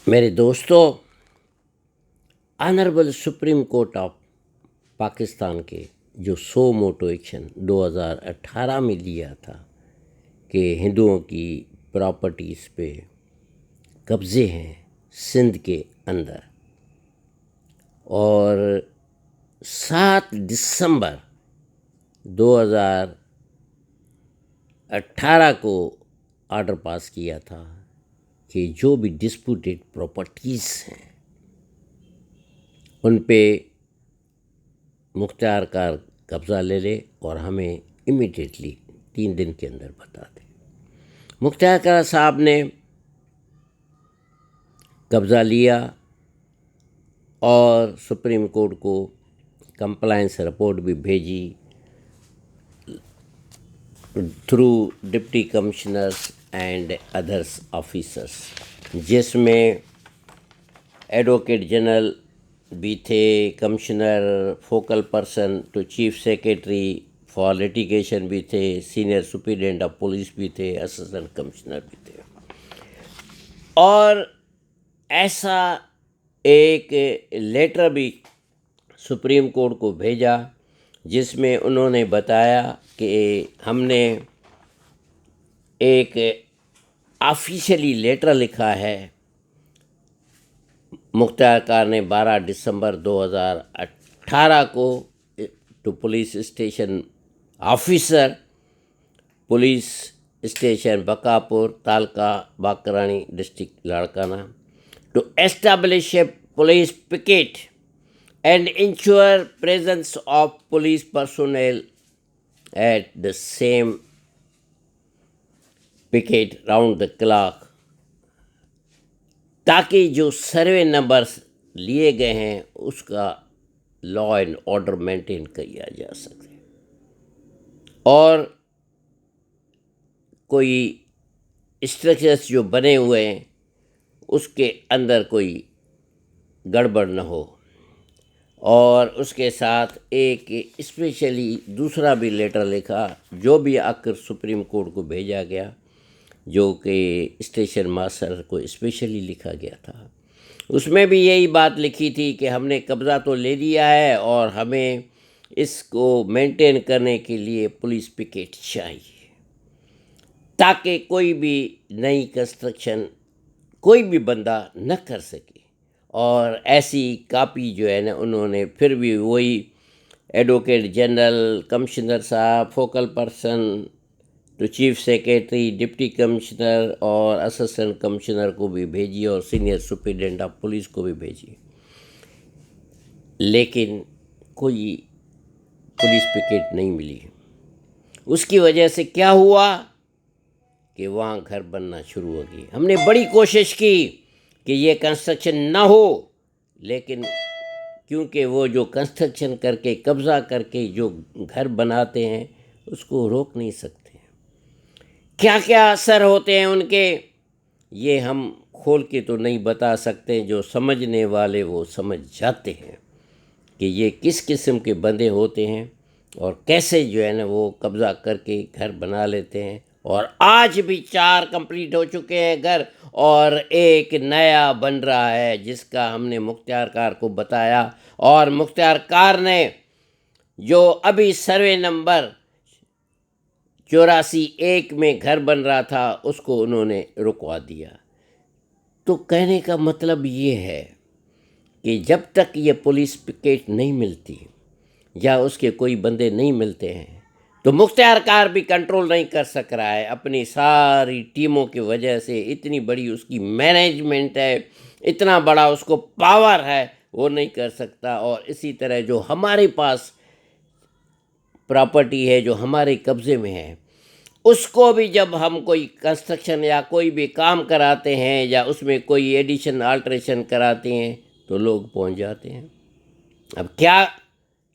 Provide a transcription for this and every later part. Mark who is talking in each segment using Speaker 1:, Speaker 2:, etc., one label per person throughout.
Speaker 1: میرے دوستو، honourable supreme court of Pakistan کے جو سو موٹو ایکشن 2018 میں لیا تھا کہ ہندوؤں کی پراپرٹیز پہ قبضے ہیں سندھ کے اندر، اور 7 دسمبر 2018 کو آرڈر پاس کیا تھا کہ جو بھی ڈسپیوٹیڈ پراپرٹیز ہیں ان پہ مختار کار قبضہ لے لے اور ہمیں امیڈیٹلی 3 دن کے اندر بتا دے۔ مختار کار صاحب نے قبضہ لیا اور سپریم کورٹ کو کمپلائنس رپورٹ بھی بھیجی through deputy commissioners and others officers, جس میں ایڈوکیٹ جنرل بھی تھے، commissioner focal person to chief secretary for litigation بھی تھے، سینئر سپرنٹینڈنٹ آف پولیس بھی تھے، اسسٹنٹ کمشنر بھی تھے، اور ایسا ایک لیٹر بھی سپریم کورٹ کو بھیجا جس میں انہوں نے بتایا کہ ہم نے ایک آفیشلی لیٹر لکھا ہے۔ مختار کار نے 12 دسمبر 2018 کو to police station officer, police station Bakapur, taluka Bakrani, district Larkana, to establish a police picket and ensure presence of police personnel at the same picket round the clock، تاکہ جو سروے نمبرز لیے گئے ہیں اس کا لا اینڈ آرڈر مینٹین کیا جا سکے، اور کوئی اسٹرکچرس جو بنے ہوئے ہیں اس کے اندر کوئی گڑبڑ نہ ہو۔ اور اس کے ساتھ ایک اسپیشلی دوسرا بھی لیٹر لکھا جو بھی آ کر سپریم کورٹ کو بھیجا گیا، جو کہ اسٹیشن ماسٹر کو اسپیشلی لکھا گیا تھا۔ اس میں بھی یہی بات لکھی تھی کہ ہم نے قبضہ تو لے لیا ہے اور ہمیں اس کو مینٹین کرنے کے لیے پولیس پکیٹ چاہیے، تاکہ کوئی بھی نئی کنسٹرکشن کوئی بھی بندہ نہ کر سکے۔ اور ایسی کاپی جو ہے نا انہوں نے پھر بھی وہی ایڈوکیٹ جنرل، کمشنر صاحب، focal person to chief secretary, deputy commissioner اور اسسٹنٹ کمشنر کو بھی بھیجی، اور سینئر سپرنٹینڈنٹ آف پولیس کو بھی بھیجی، لیکن کوئی پولیس پکیٹ نہیں ملی۔ اس کی وجہ سے کیا ہوا کہ وہاں گھر بننا شروع ہو گئی۔ ہم نے بڑی کوشش کی کہ یہ کنسٹرکشن نہ ہو، لیکن کیونکہ وہ جو کنسٹرکشن کر کے قبضہ کر کے جو گھر بناتے ہیں اس کو روک نہیں سکتے۔ کیا کیا اثر ہوتے ہیں ان کے، یہ ہم کھول کے تو نہیں بتا سکتے، جو سمجھنے والے وہ سمجھ جاتے ہیں کہ یہ کس قسم کے بندے ہوتے ہیں اور کیسے جو ہے نا وہ قبضہ کر کے گھر بنا لیتے ہیں۔ اور آج بھی 4 کمپلیٹ ہو چکے ہیں گھر، اور ایک نیا بن رہا ہے جس کا ہم نے مختار کار کو بتایا، اور مختار کار نے جو ابھی سروے نمبر 84-1 میں گھر بن رہا تھا اس کو انہوں نے رکوا دیا۔ تو کہنے کا مطلب یہ ہے کہ جب تک یہ پولیس پکیٹ نہیں ملتی یا اس کے کوئی بندے نہیں ملتے ہیں تو مختار کار بھی کنٹرول نہیں کر سک رہا ہے، اپنی ساری ٹیموں کی وجہ سے۔ اتنی بڑی اس کی مینجمنٹ ہے، اتنا بڑا اس کو پاور ہے، وہ نہیں کر سکتا۔ اور اسی طرح جو ہمارے پاس پراپرٹی ہے جو ہمارے قبضے میں ہے، اس کو بھی جب ہم کوئی کنسٹرکشن یا کوئی بھی کام کراتے ہیں یا اس میں کوئی ایڈیشن آلٹریشن کراتے ہیں تو لوگ پہنچ جاتے ہیں۔ اب کیا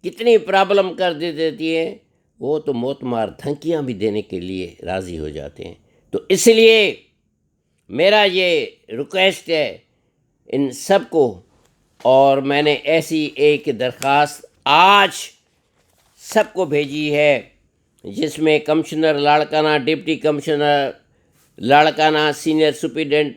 Speaker 1: کتنی پرابلم کر دیتی ہے، وہ تو موت مار دھمکیاں بھی دینے کے لیے راضی ہو جاتے ہیں۔ تو اس لیے میرا یہ ریکویسٹ ہے ان سب کو، اور میں نے ایسی ایک درخواست آج سب کو بھیجی ہے، جس میں commissioner Larkana, deputy commissioner Larkana, senior superintendent